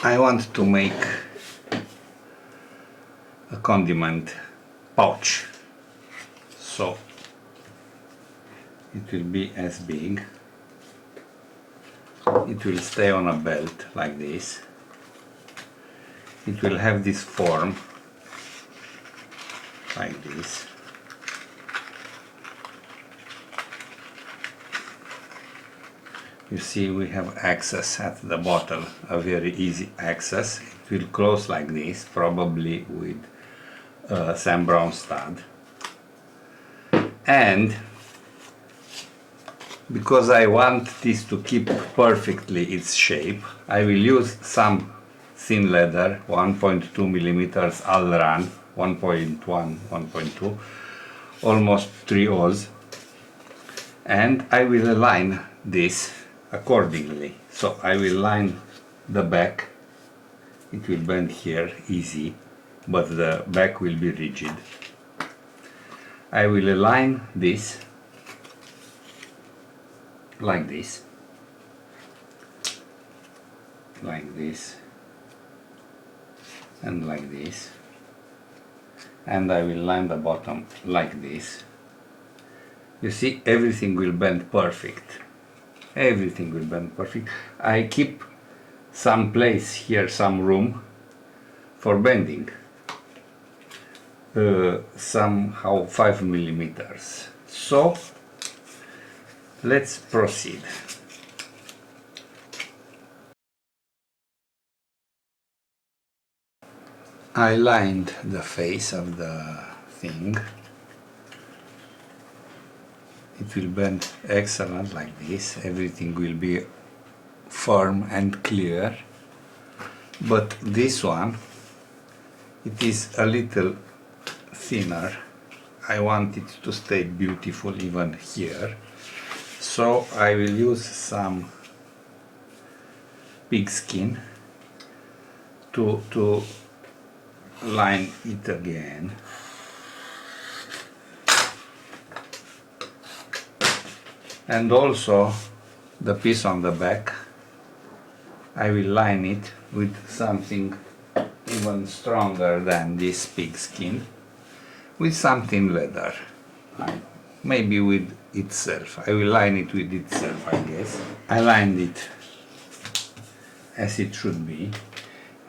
I want to make a condiment pouch, so it will be as big. It will stay on a belt like this. It will have this form like this. You see, we have access at the bottom, a very easy access. It will close like this, probably with a Sam Browne stud. And because I want this to keep perfectly its shape, I will use some thin leather, 1.2 millimeters all run, 1.1, 1.2, almost 3 O's, and I will align this accordingly. So I will line the back, it will bend here easy, but the back will be rigid. I will align this like this, and like this, and I will line the bottom like this. You see, everything will bend perfect. Everything will bend perfect. I keep some place here, some room for bending, somehow 5 millimeters. So let's proceed. I lined the face of the thing. It will bend excellent like this. Everything will be firm and clear. But this one, it is a little thinner. I want it to stay beautiful even here. So I will use some pigskin to line it again. And also the piece on the back, I will line it with something even stronger than this pigskin, with something leather, maybe with itself. I will line it with itself, I guess. I lined it as it should be.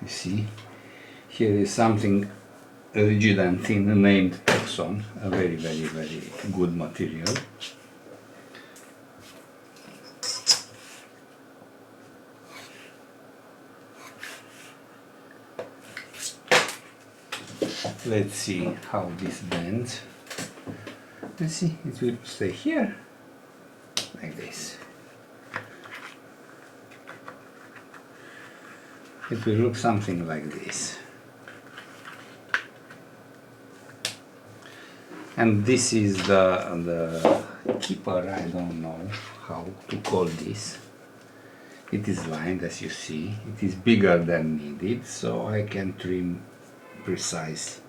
You see, here is something rigid and thin named TEXON, a very, very, very good material. Let's see how this bends. Let's see, it will stay here, like this. It will look something like this. And this is the keeper, I don't know how to call this. It is lined, as you see. It is bigger than needed, so I can trim precise.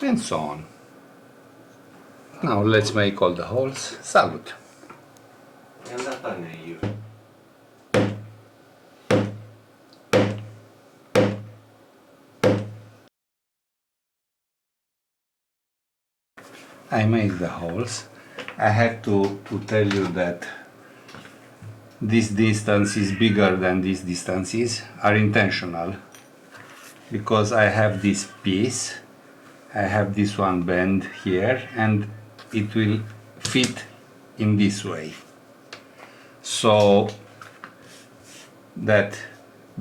And so on. Now let's make all the holes. Salute! I made the holes. I have to tell you that this distance is bigger than these distances are intentional, because I have this piece, I have this one bend here, and it will fit in this way. So that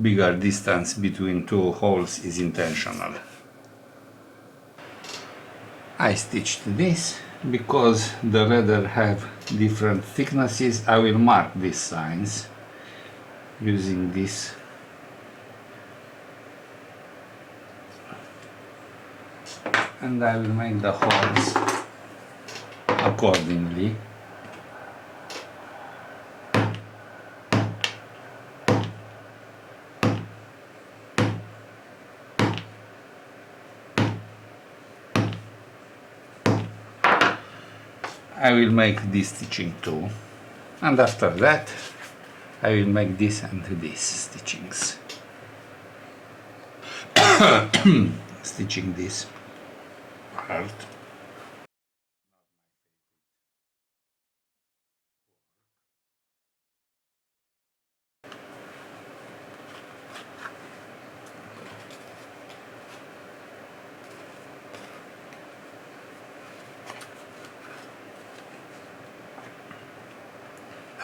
bigger distance between two holes is intentional. I stitched this because the leather have different thicknesses. I will mark these signs using this. And I will make the holes accordingly. I will make this stitching too, and after that I will make this and this stitchings. Stitching this part.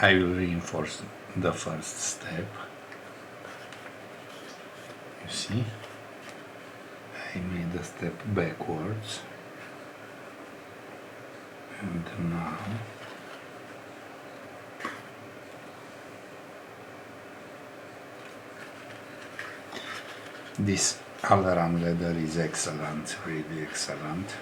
I will reinforce the first step. You see, I made a step backwards, and now this all-around leather is excellent, really excellent.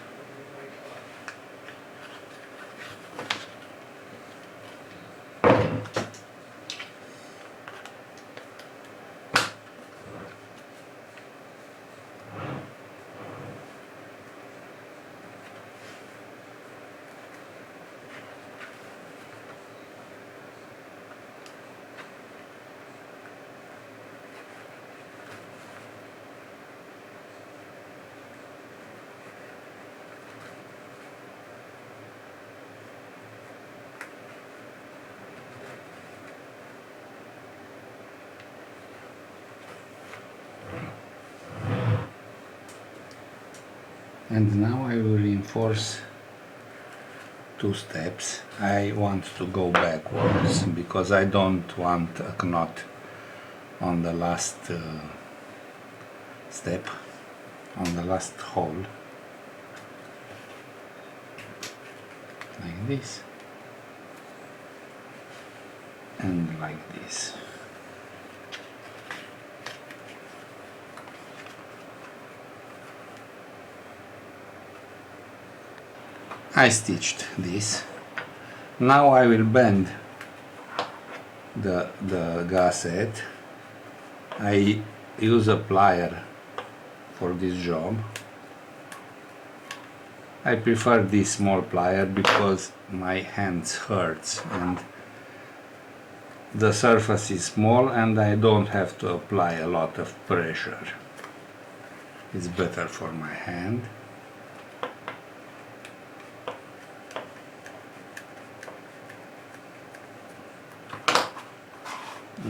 And now I will reinforce two steps. I want to go backwards because I don't want a knot on the last step, on the last hole, like this and like this. I stitched this. Now I will bend the gusset. I use a plier for this job. I prefer this small plier because my hands hurts and the surface is small and I don't have to apply a lot of pressure. It's better for my hand.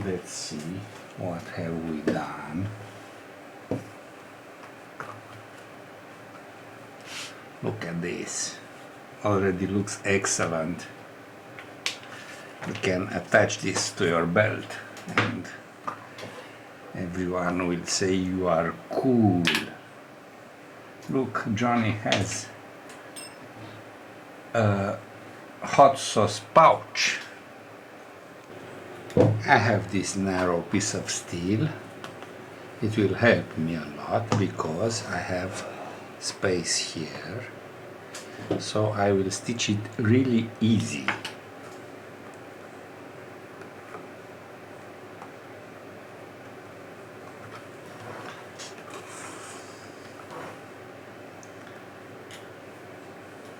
Let's see what have we done. Look at this. Already looks excellent. You can attach this to your belt and everyone will say you are cool. Look, Johnny has a hot sauce pouch. I have this narrow piece of steel. It will help me a lot because I have space here, so I will stitch it really easy.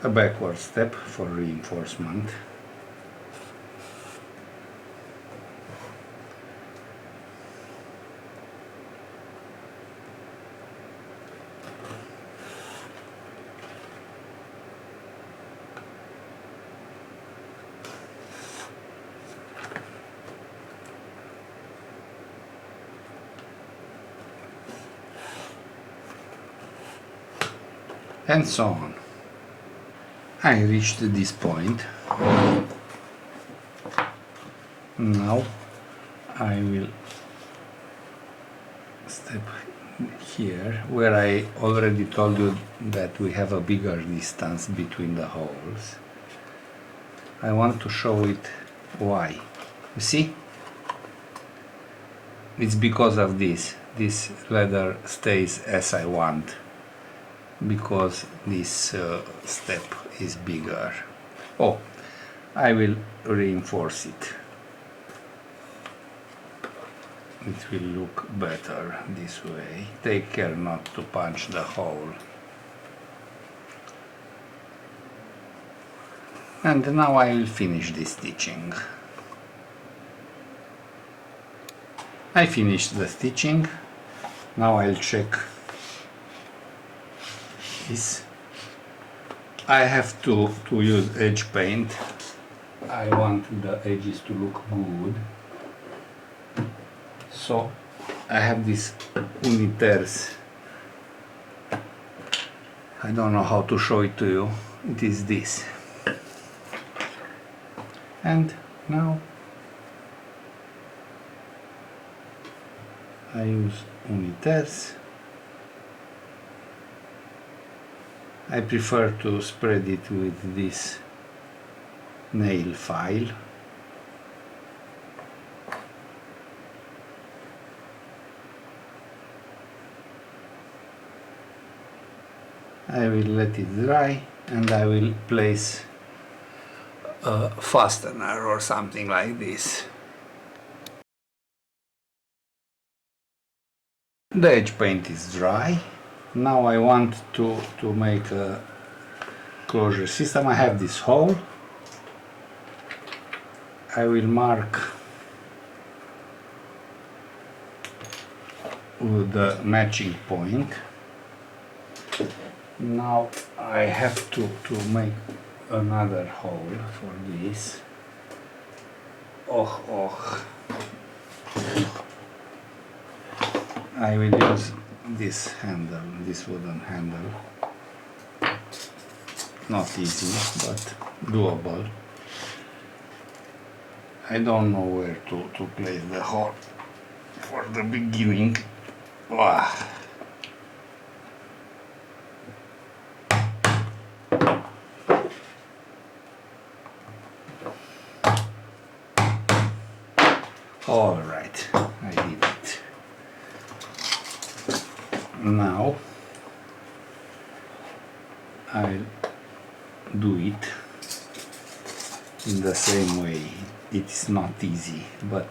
A backward step for reinforcement. And so on. I reached this point. Now I will step here where I already told you that we have a bigger distance between the holes. I want to show it why. You see? It's because of this. This leather stays as I want, because this step is bigger. Oh, I will reinforce it. It will look better this way. Take care not to punch the hole. And now I will finish this stitching. I finished the stitching. Now I'll check this. I have to use edge paint. I want the edges to look good. So I have this uniters. I don't know how to show it to you. It is this. And now I use uniters. I prefer to spread it with this nail file. I will let it dry and I will place a fastener or something like this. The edge paint is dry. Now I want to make a closure system. I have this hole. I will mark with the matching point. Now I have to make another hole for this. I will use this handle, this wooden handle. Not easy, but doable. I don't know where to place the hole for the beginning. All right, I did it. Now I'll do it in the same way. It is not easy, but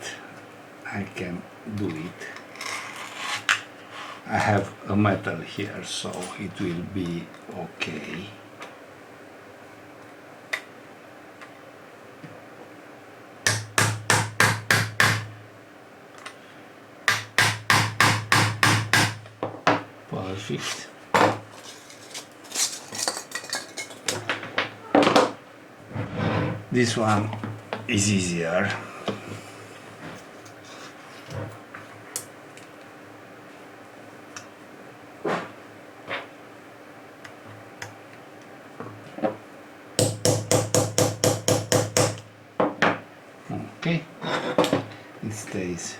I can do it. I have a metal here, so it will be okay. Perfect. This one is easier. Okay, it stays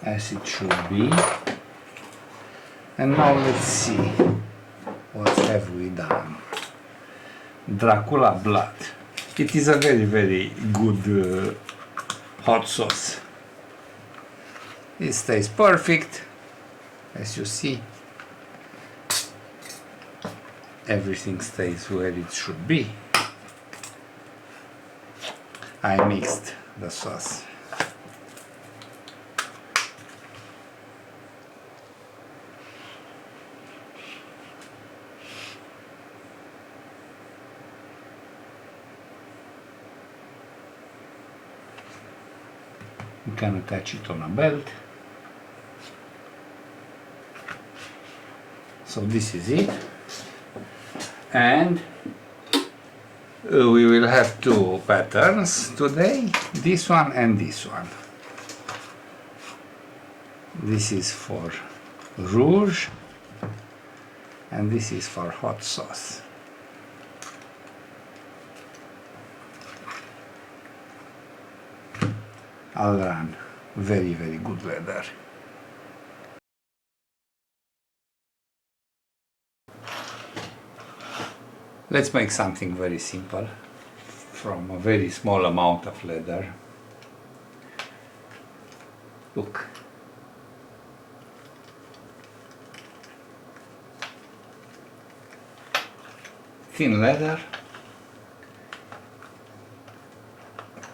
as it should be. And now let's see what have we done. Dracula blood. It is a very good hot sauce. It stays perfect, as you see. Everything stays where it should be. I mixed the sauce. You can attach it on a belt. So this is it. And we will have two patterns today, this one and this one. This is for rouge and this is for hot sauce. I'll run very good leather. Let's make something very simple from a very small amount of leather. Look. Thin leather,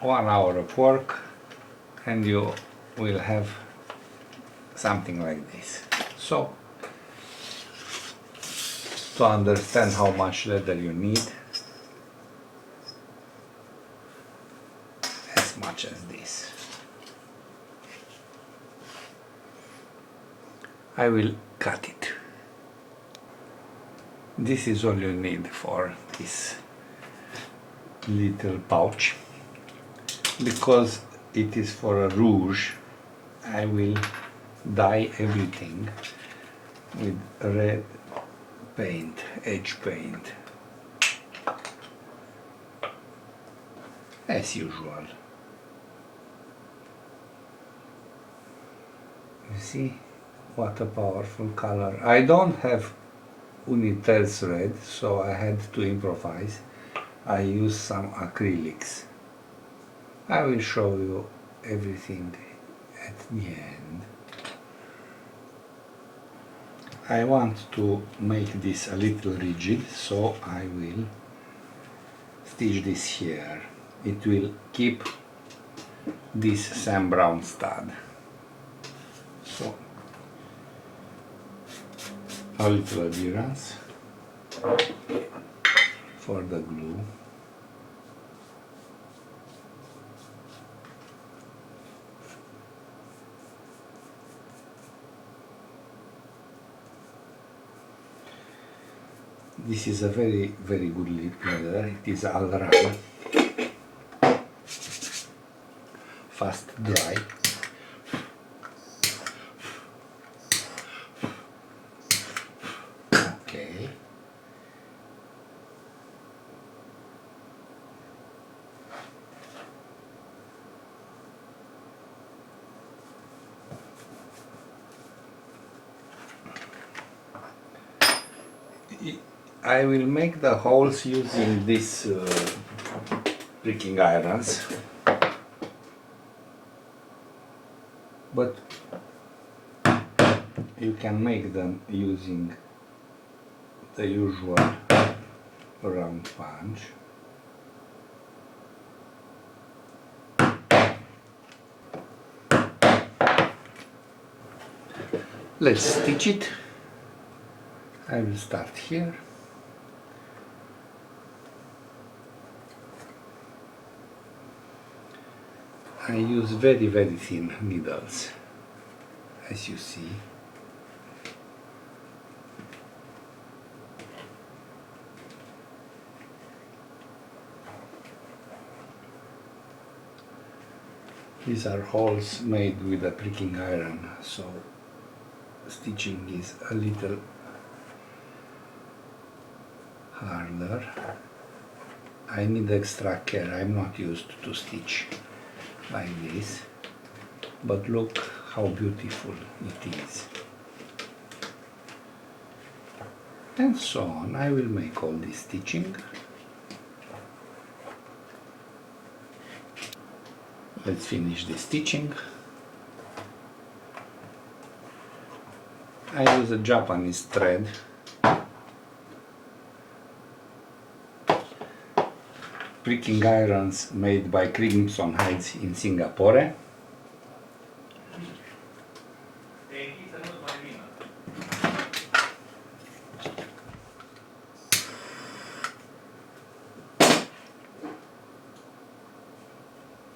1 hour of work, and you will have something like this. So, to understand how much leather you need, as much as this. I will cut it. This is all you need for this little pouch. Because it is for a rouge, I will dye everything with red paint, edge paint, as usual. You see what a powerful color. I don't have Unitels red, so I had to improvise. I used some acrylics. I will show you everything at the end. I want to make this a little rigid, so I will stitch this here. It will keep this Sam Browne stud. So, a little adherence for the glue. This is a very good leather. It is all run, fast dry. Okay. I will make the holes using these pricking irons, but you can make them using the usual round punch. Let's stitch it. I will start here. I use very thin needles, as you see. These are holes made with a pricking iron, so stitching is a little harder. I need extra care. I'm not used to stitch like this, but look how beautiful it is. And so on. I will make all this stitching. Let's finish the stitching. I use a Japanese thread. Pricking irons made by Crimson Hides in Singapore.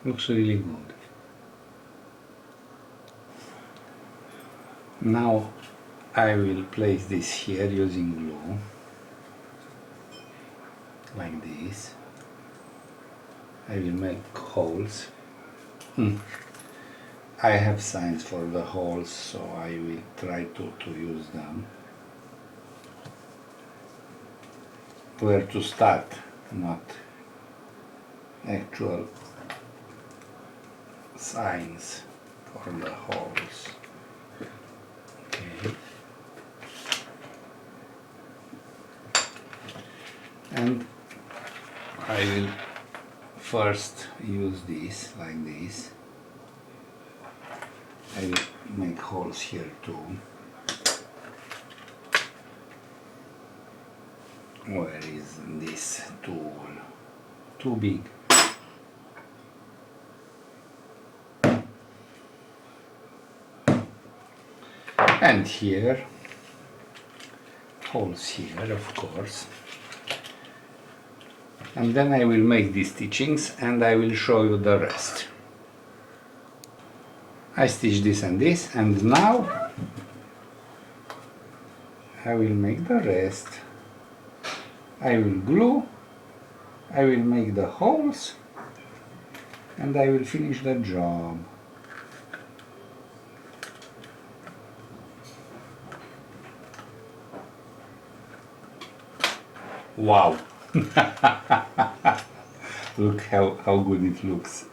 Looks really good. Now I will place this here using glue, like this. I will make holes. I have signs for the holes, so I will try to use them. Where to start, not actual signs for the holes. Okay. And I will first use this like this. I will make holes here too. Where is this tool? Too big. And here, holes here, of course. And then I will make these stitchings and I will show you the rest. I stitch this and this, and now I will make the rest. I will glue, I will make the holes, and I will finish the job. Wow! Look how good it looks.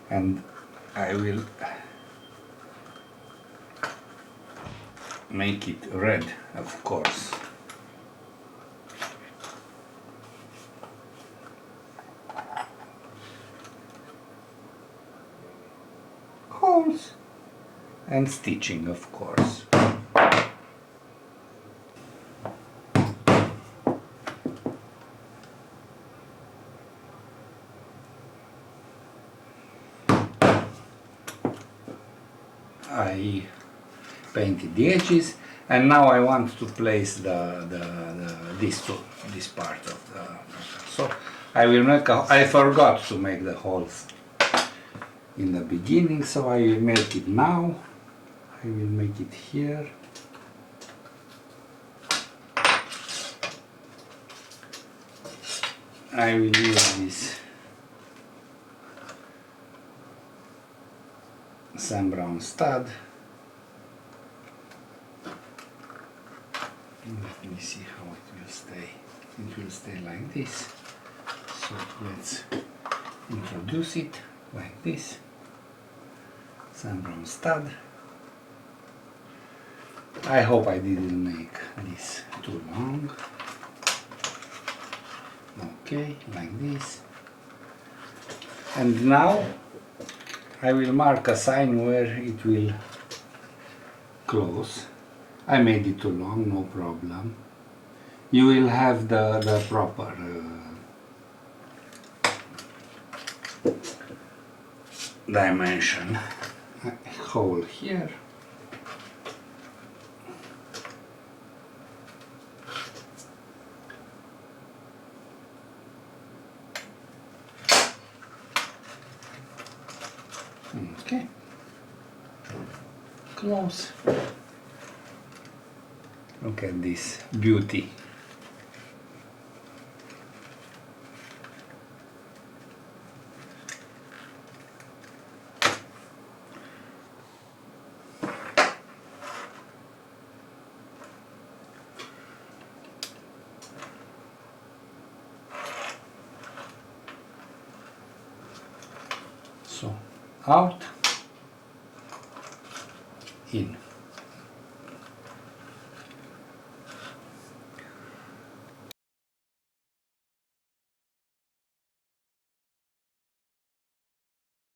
And I will make it red, of course. Holes and stitching, of course. I painted the edges, and now I want to place this part of the. So I will make. I forgot to make the holes in the beginning, so I will make it now. I will make it here. I will use this Sam Browne stud. Let me see how it will stay. It will stay like this. So let's introduce it like this. Sam Browne stud. I hope I didn't make this too long. Okay, like this. And now I will mark a sign where it will close. I made it too long, no problem. You will have the proper dimension. A hole here. Okay. Close. Look at this beauty. So, out, in.